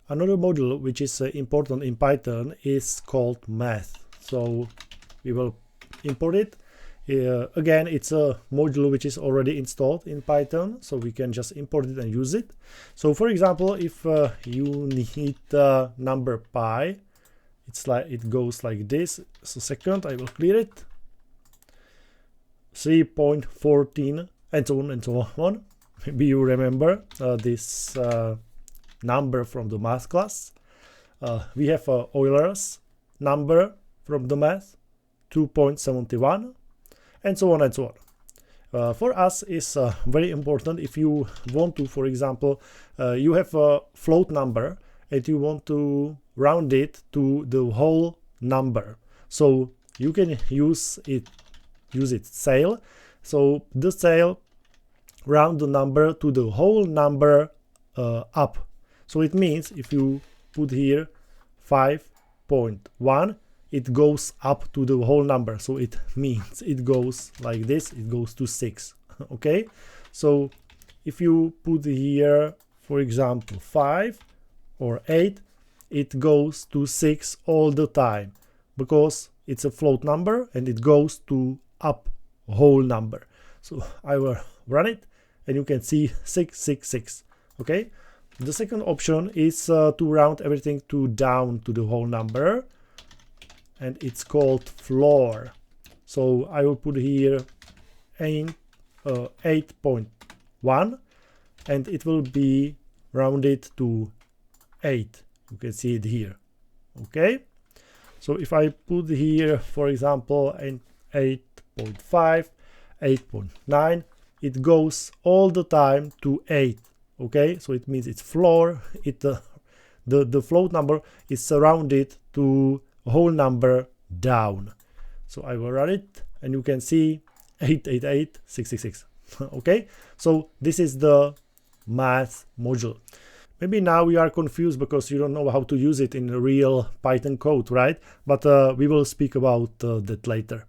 Another module which is important in Python is called math. So we will import it. Again, it's a module which is already installed in Python, so we can just import it and use it. So for example, if you need number pi, it goes like this. So second, I will clear it. 3.14 and so on and so on. Maybe you remember this number from the math class. We have Euler's number from the math, 2.71, and so on and so on. For us, it's very important if you want to, for example, you have a float number and you want to round it to the whole number. So you can use it cell. So the cell round the number to the whole number up. So it means if you put here 5.1, it goes up to the whole number. So it means it goes like this, it goes to 6. Okay, so if you put here, for example, 5 or 8, it goes to 6 all the time because it's a float number and it goes to up whole number. So I will run it and you can see 666. Okay, the second option is to round everything to down to the whole number, and it's called floor. So I will put here 8.1 and it will be rounded to 8. You can see it here. Okay, so if I put here, for example, 8.5, 8.9, it goes all the time to 8. Okay, so it means it's floor. The float number is surrounded to whole number down. So I will run it and you can see 888 666. Okay, so this is the math module. Maybe now you are confused because you don't know how to use it in real Python code, right? But we will speak about that later.